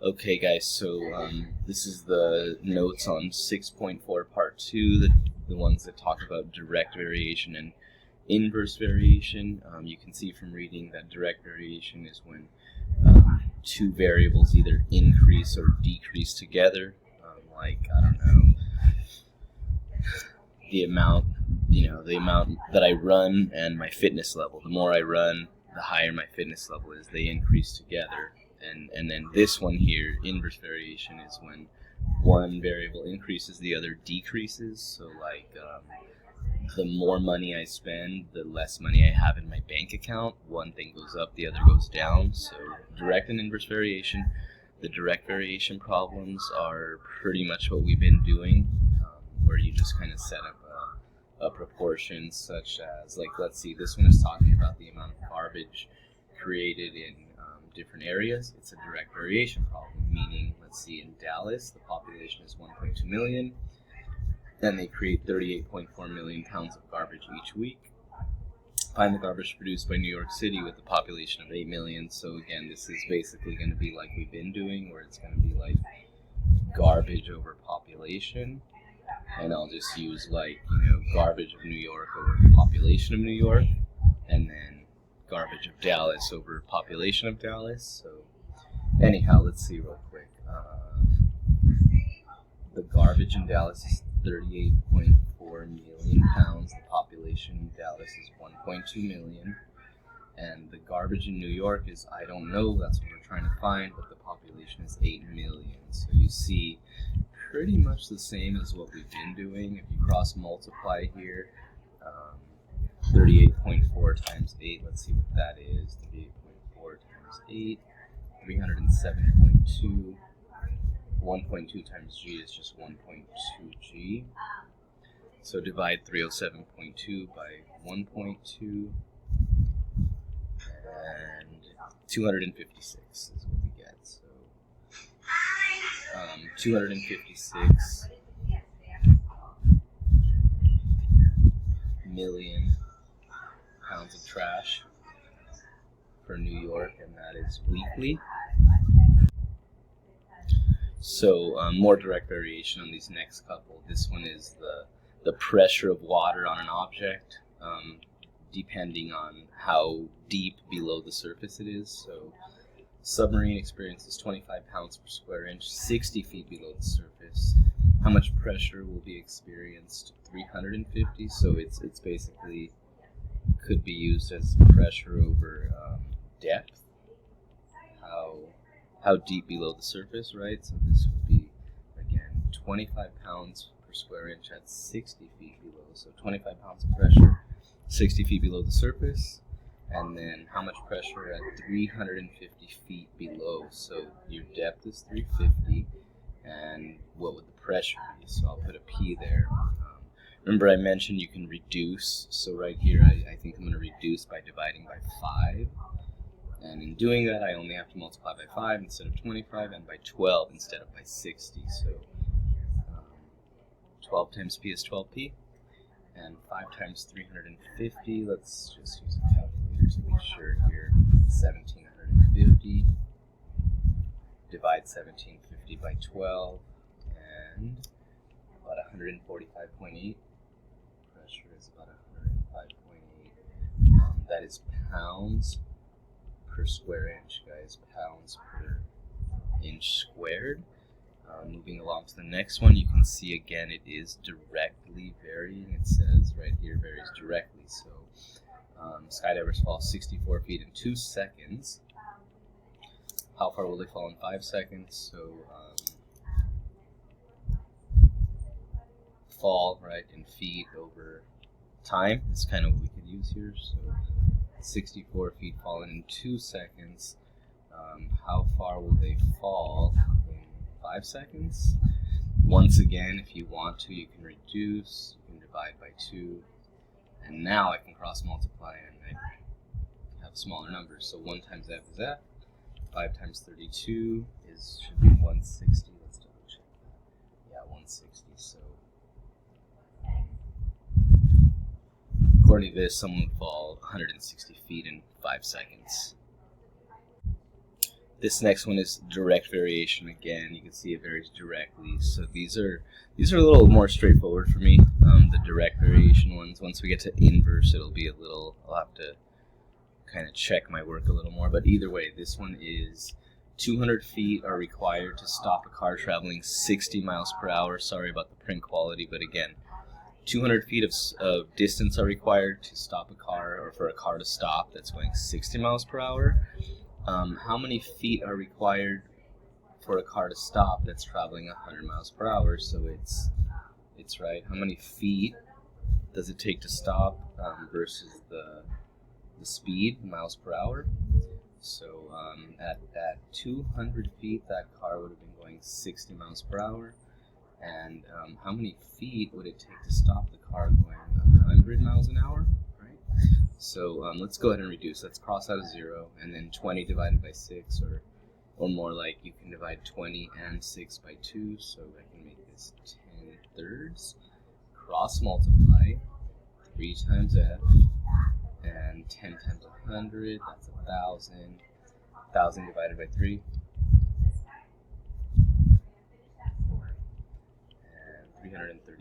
Okay, guys, so this is the notes on 6.4 part 2, the ones that talk about direct variation and inverse variation. You can see from reading that direct variation is when two variables either increase or decrease together, I don't know, the amount that I run and my fitness level. The more I run, the higher my fitness level is. They increase together. And then this one here, inverse variation, is when one variable increases, the other decreases. So the more money I spend, the less money I have in my bank account. One thing goes up, the other goes down. So direct and inverse variation. The direct variation problems are pretty much what we've been doing, where you just kind of set up a proportion, such as, let's see, this one is talking about the amount of garbage created in different areas. It's a direct variation problem, meaning, let's see, in Dallas, the population is 1.2 million, and they create 38.4 million pounds of garbage each week. Find the garbage produced by New York City with a population of 8 million. So again, this is basically going to be like we've been doing, where it's going to be like garbage over population. And I'll just use garbage of New York over population of New York, and then garbage of Dallas over population of Dallas. So anyhow, let's see real quick. The garbage in Dallas is 38.4 million pounds. The population in Dallas is 1.2 million. And the garbage in New York is, I don't know, that's what we're trying to find, but the population is 8 million. So you see, pretty much the same as what we've been doing. If you cross multiply here, 38.4 times 8, let's see what that is. 38.4 times 8, 307.2. 1.2 times g is just 1.2g. So divide 307.2 by 1.2, and 256 is what we get. So 256 million pounds of trash for New York, and that is weekly. So more direct variation on these next couple. This one is the pressure of water on an object, depending on how deep below the surface it is. So submarine experiences 25 pounds per square inch, 60 feet below the surface. How much pressure will be experienced? 350. So it's basically could be used as pressure over depth. How deep below the surface, right? So this would be, again, 25 pounds per square inch at 60 feet below. So 25 pounds of pressure, 60 feet below the surface. And then how much pressure at 350 feet below? So your depth is 350, and what would the pressure be? So I'll put a P there. Remember I mentioned you can reduce. So right here, I think I'm going to reduce by dividing by 5. And in doing that, I only have to multiply by 5 instead of 25, and by 12 instead of by 60. So 12 times P is 12P, and 5 times 350, let's just use a calculator to be sure here, 1750. Divide 1750 by 12, and about 145.8. Pressure is about 105.8. That is pounds per square inch, guys. Pounds per inch squared. Moving along to the next one, you can see again it is directly varying. It says right here varies directly. So skydivers fall 64 feet in 2 seconds. How far will they fall in 5 seconds? So fall, right, in feet over time is kind of what we could use here. So 64 feet fallen in 2 seconds. How far will they fall in 5 seconds? Once again, if you want to, you can reduce, you can divide by 2, and now I can cross multiply and I have smaller numbers. So 1 times f is f, 5 times 32 should be 160. Let's double check that. Yeah, 160. So according to this, someone would fall 160 feet in 5 seconds. This next one is direct variation again. You can see it varies directly. So these are a little more straightforward for me. The direct variation ones. Once we get to inverse, it'll be I'll have to kind of check my work a little more. But either way, this one is 200 feet are required to stop a car traveling 60 miles per hour. Sorry about the print quality, but again, 200 feet of distance are required to stop a car, or for a car to stop that's going 60 miles per hour. How many feet are required for a car to stop that's traveling 100 miles per hour? So it's right. How many feet does it take to stop versus the speed, miles per hour? So at 200 feet, that car would have been going 60 miles per hour. And how many feet would it take to stop the car going 100 miles an hour? So let's go ahead and reduce. Let's cross out a 0, and then 20 divided by 6, or more like you can divide 20 and 6 by 2, so I can make this 10 thirds. Cross multiply, 3 times f, and 10 times 100, that's 1,000. 1,000 divided by 3, and 333.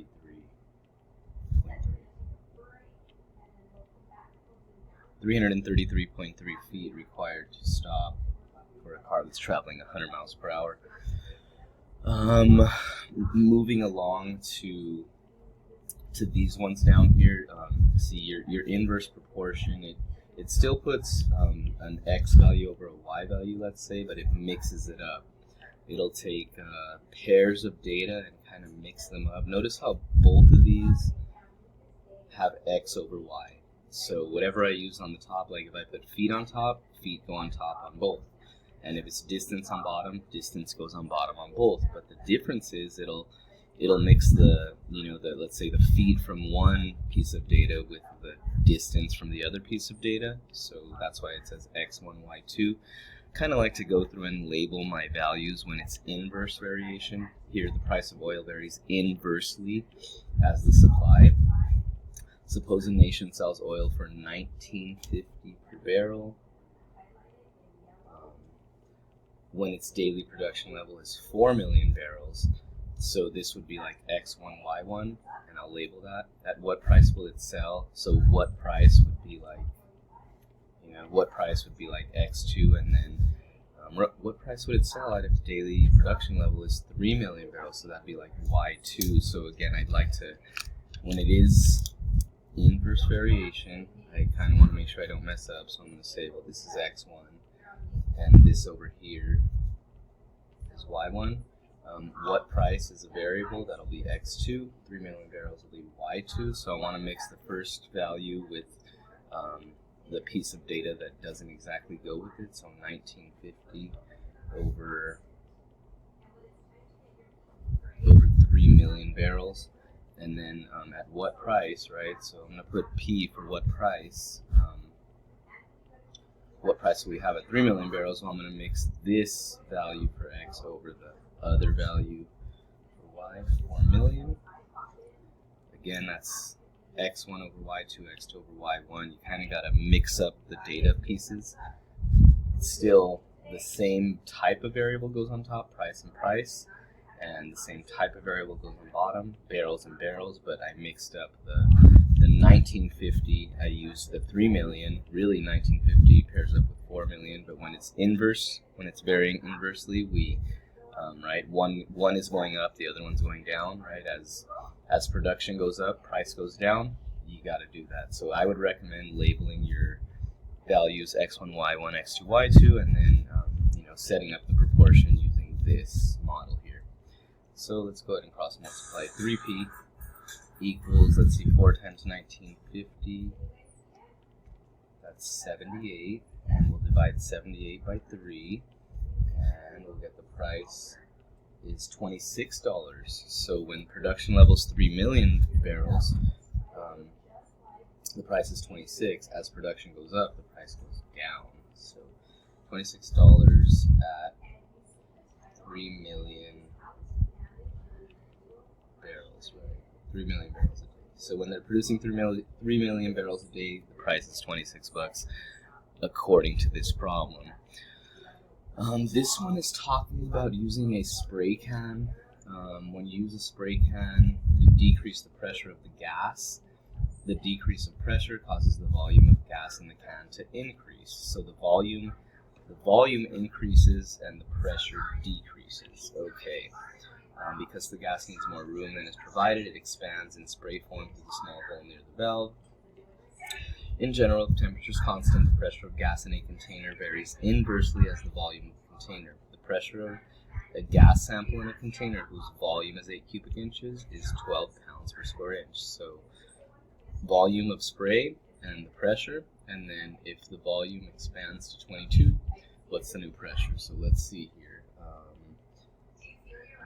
333.3 feet required to stop for a car that's traveling 100 miles per hour. Moving along to these ones down here, see your inverse proportion. It still puts an x value over a y value, let's say, but it mixes it up. It'll take pairs of data and kind of mix them up. Notice how both of these have x over y. So whatever I use on the top, like if I put feet on top, feet go on top on both. And if it's distance on bottom, distance goes on bottom on both. But the difference is it'll mix the let's say the feet from one piece of data with the distance from the other piece of data. So that's why it says x1, y2. Kind of like to go through and label my values when it's inverse variation. Here the price of oil varies inversely as the supply. Suppose a nation sells oil for $19.50 per barrel when its daily production level is 4 million barrels. So this would be like X1, Y1, and I'll label that. At what price will it sell? So what price would be like, X2, and then what price would it sell at if the daily production level is 3 million barrels? So that'd be like Y2. So again, I'd like to, when it is inverse variation, I kind of want to make sure I don't mess up, so I'm going to say, well, this is X1, and this over here is Y1. What price is a variable? That'll be X2. 3 million barrels will be Y2, so I want to mix the first value with the piece of data that doesn't exactly go with it, so 1950 over 3 million barrels. And then at what price, right? So I'm going to put P for what price. What price do we have at 3 million barrels? Well, I'm going to mix this value for X over the other value for Y, 4 million. Again, that's X1 over Y2, X2 over Y1. You kind of got to mix up the data pieces. It's still the same type of variable goes on top, price and price. And the same type of variable goes on bottom, barrels and barrels, but I mixed up the 1950. I used the 3 million. Really, 1950 pairs up with 4 million, but when it's inverse, when it's varying inversely, we one is going up, the other one's going down, right? As production goes up, price goes down. You got to do that. So I would recommend labeling your values X1, Y1, X2, Y2, and then setting up the proportion using this model here. So let's go ahead and cross multiply. 3p equals, let's see, 4 times 1950. That's 78. And we'll divide 78 by 3. And we'll get the price is $26. So when production level is 3 million barrels, the price is 26. As production goes up, the price goes down. So $26 at 3 million barrels, right? 3 million barrels a day. So when they're producing 3 million barrels a day, the price is $26 according to this problem. This one is talking about using a spray can. When you use a spray can, you decrease the pressure of the gas. The decrease of pressure causes the volume of gas in the can to increase. So the volume increases and the pressure decreases. Okay. Because the gas needs more room than is provided, it expands in spray form through the small hole near the valve. In general, if temperature is constant, the pressure of gas in a container varies inversely as the volume of the container. The pressure of a gas sample in a container whose volume is 8 cubic inches is 12 pounds per square inch. So volume of spray and the pressure, and then if the volume expands to 22, what's the new pressure? So let's see here.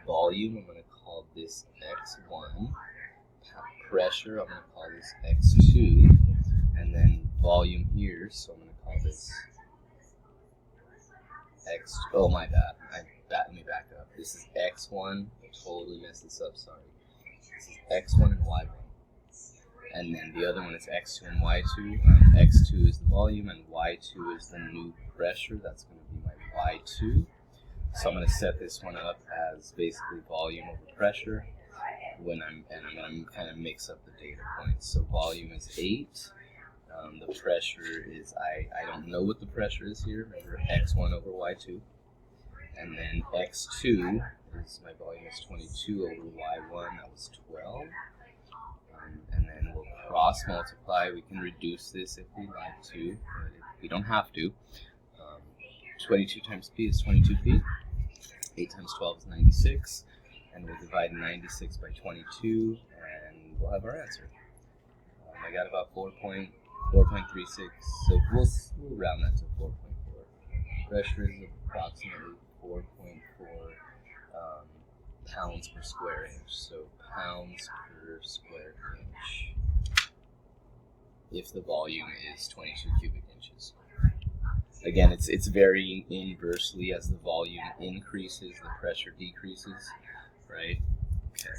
Volume, I'm going to call this X1. Pressure, I'm going to call this X2. And then volume here, so I'm going to call this X. Oh, my bad. Let me back up. This is X1. I totally messed this up, sorry. This is X1 and Y1. And then the other one is X2 and Y2. X2 is the volume, and Y2 is the new pressure. That's going to be my Y2. So I'm going to set this one up as basically volume over pressure. I'm going to kind of mix up the data points. So volume is 8. The pressure is, I don't know what the pressure is here. Remember, X1 over Y2. And then X2 is, my volume is 22 over Y1. That was 12. And then we'll cross multiply. We can reduce this if we like to, but we don't have to. 22 times P is 22P. 8 times 12 is 96. And we'll divide 96 by 22, and we'll have our answer. I got about 4.36, so we'll round that to 4.4. Pressure is approximately 4.4 pounds per square inch. So pounds per square inch if the volume is 22 cubic inches. Again, it's varying inversely as the volume increases, the pressure decreases, right? Okay.